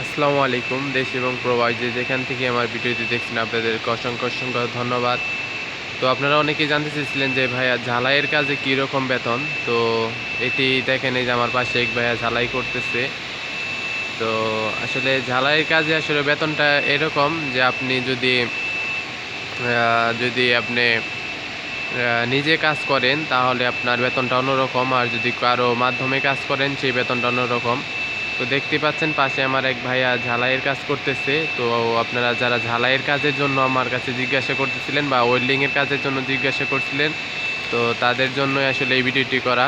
আসসালামু আলাইকুম। দেশ এবং প্রবাসী যেখান থেকে আমার ভিডিওটি দেখছেন আপনাদেরকে অসংখ্য অসংখ্য ধন্যবাদ। তো আপনারা অনেকেই জানতে চেয়েছিলেন যে ভাইয়া ঝালাইয়ের কাজে কী রকম বেতন। তো এটি দেখেন, এই যে আমার পাশে এক ভাইয়া ঝালাই করতেছে। তো আসলে ঝালাইয়ের কাজে আসলে বেতনটা এরকম যে আপনি যদি আপনি নিজে কাজ করেন তাহলে আপনার বেতনটা অন্যরকম, আর যদি কারো মাধ্যমে কাজ করেন সেই বেতনটা অন্যরকম। তো দেখতে পাচ্ছেন পাশে আমার এক ভাইয়া ঝালাইয়ের কাজ করতেছে। তো আপনারা যারা ঝালাইয়ের কাজের জন্য আমার কাছে জিজ্ঞাসা করতেছিলেন বা ওয়েল্ডিংয়ের কাজের জন্য জিজ্ঞাসা করছিলেন, তো তাদের জন্য আসলে এই ভিডিওটি করা।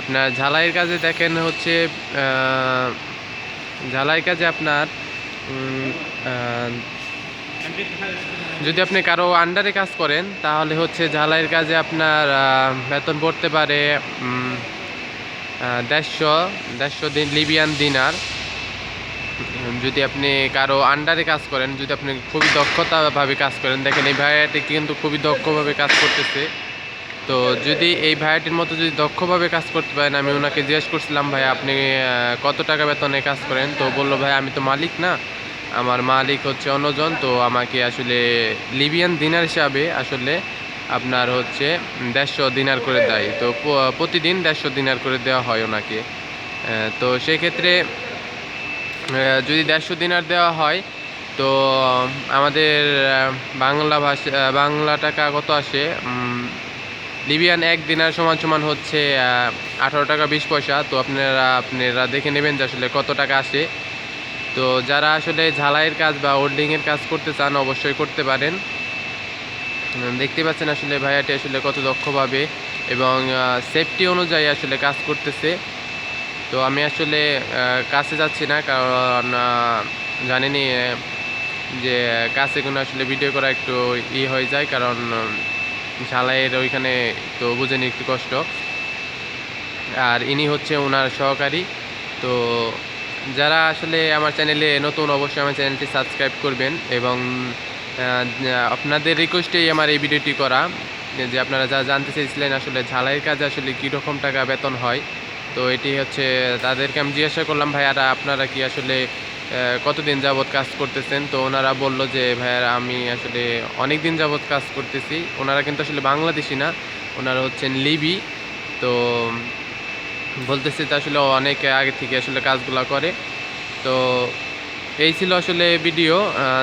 আপনার ঝালাইয়ের কাজে দেখেন হচ্ছে ঝালাই কাজে আপনার যদি আপনি কারো আন্ডারে কাজ করেন তাহলে হচ্ছে ঝালাইয়ের কাজে আপনার বেতন পড়তে পারে 150 দিন লিবিয়ান দিনার। যদি আপনি কারো আন্ডারে কাজ করেন, যদি আপনি খুবই দক্ষতাভাবে কাজ করেন, দেখেন এই ভাইয়াটি কিন্তু খুবই দক্ষভাবে কাজ করতেছে। তো যদি এই ভাইয়াটির মতো যদি দক্ষভাবে কাজ করতে পারেন, আমি ওনাকে জিজ্ঞেস করছিলাম ভাই আপনি কত টাকা বেতনে কাজ করেন। তো বললো ভাই আমি তো মালিক না, আমার মালিক হচ্ছে অন্যজন। তো আমাকে আসলে লিবিয়ান দিনার হিসাবে আসলে আপনার হচ্ছে 150 দিনার করে দেয়। তো প্রতিদিন 150 দিনার করে দেওয়া হয় ওনাকে। তো সেক্ষেত্রে যদি 150 দিনার দেওয়া হয় তো আমাদের বাংলা টাকা কত আসে, লিবিয়ান 1 দিনার সমান সমান হচ্ছে 18 টাকা 20 পয়সা। তো আপনারা দেখে নেবেন যে আসলে কত টাকা আসে। তো যারা আসলে ঝালাইয়ের কাজ বা ওয়েল্ডিংয়ের কাজ করতে চান অবশ্যই করতে পারেন। দেখতে পাচ্ছেন আসলে ভাইয়াটি আসলে কত দক্ষভাবে এবং সেফটি অনুযায়ী আসলে কাজ করতেছে। তো আমি আসলে কাছে যাচ্ছি না, কারণ জানেনই যে কাছে কোনো আসলে ভিডিও করা একটু হয়ে যায়, কারণ ঝালাইয়ের ওইখানে তো বুঝেনি একটু কষ্ট। আর ইনি হচ্ছে ওনার সহকারী। তো যারা আসলে আমার চ্যানেলে নতুন অবশ্যই আমার চ্যানেলটি সাবস্ক্রাইব করবেন, এবং আপনাদের রিকোয়েস্টেই আমার এই ভিডিওটি করা, যে আপনারা যা জানতে চেয়েছিলেন আসলে ঝালাইয়ের কাজে আসলে কীরকম টাকা বেতন হয়। তো এটি হচ্ছে তাদেরকে আমি জিজ্ঞাসা করলাম ভাইয়ারা আপনারা কি আসলে কতদিন যাবৎ কাজ করতেছেন। তো ওনারা বললো যে ভাইয়ারা আমি আসলে অনেক দিন যাবৎ কাজ করতেছি। ওনারা কিন্তু আসলে বাংলাদেশি না, ওনারা হচ্ছেন লিবি। তো বলতেছি তো আসলে অনেক আগে থেকে আসলে কাজগুলো করে। তো এই ছিল আসলে ভিডিও।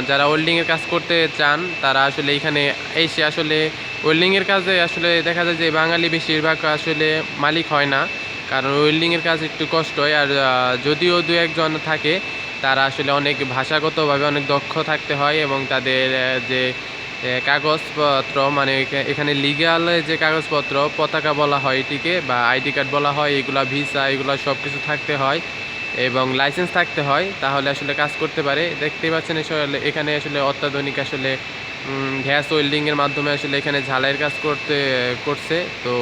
যারা ওয়েল্ডিংয়ের কাজ করতে চান তারা আসলে এইখানে এসে আসলে ওয়েল্ডিংয়ের কাজে আসলে দেখা যায় যে বাঙালি বেশিরভাগ আসলে মালিক হয় না, কারণ ওয়েল্ডিংয়ের কাজ একটু কষ্ট হয়। আর যদিও দু একজন থাকে তারা আসলে অনেক ভাষাগতভাবে অনেক দক্ষ থাকতে হয়, এবং তাদের যে কাগজপত্র মানে এখানে লিগ্যাল যে কাগজপত্র পতাকা বলা হয় এটিকে, বা আইডি কার্ড বলা হয়, এগুলা ভিসা এগুলো সব কিছু থাকতে হয় এবং লাইসেন্স থাকতে হয়, তাহলে আসলে কাজ করতে পারে। দেখতেই পাচ্ছেন আসলে এখানে আসলে অত্যাধুনিক আসলে গ্যাস ওয়েল্ডিংয়ের মাধ্যমে আসলে এখানে ঝালাইয়ের কাজ করছে। তো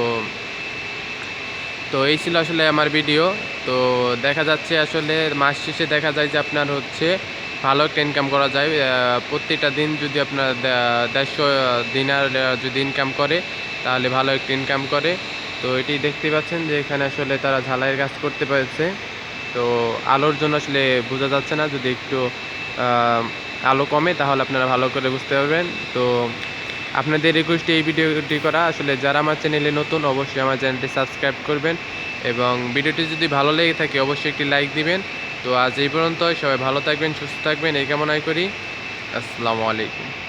তো এই ছিল আসলে আমার ভিডিও। তো দেখা যাচ্ছে আসলে মাস শেষে দেখা যায় যে আপনার হচ্ছে ভালো একটা ইনকাম করা যায়। প্রত্যেকটা দিন যদি আপনার 150 দিনার যদি ইনকাম করে তাহলে ভালো একটা ইনকাম করে। তো এটি দেখতে পাচ্ছেন যে এখানে আসলে তারা ঝালাইয়ের কাজ করতে পেরেছে। তো আলোর জন্য আসলে বোঝা যাচ্ছে না, যদি একটু আলো কমে তাহলে আপনারা ভালো করে বুঝতে পারবেন। তো আপনাদের রিকোয়েস্টে এই ভিডিওটি করা। আসলে যারা আমার চ্যানেলে নতুন অবশ্যই আমার চ্যানেলটি সাবস্ক্রাইব করবেন, এবং ভিডিওটি যদি ভালো লেগে থাকে অবশ্যই একটি লাইক দিবেন। তো আজ এই পর্যন্ত, সবাই ভালো থাকবেন সুস্থ থাকবেন এই কামনাই করি। আসসালামু আলাইকুম।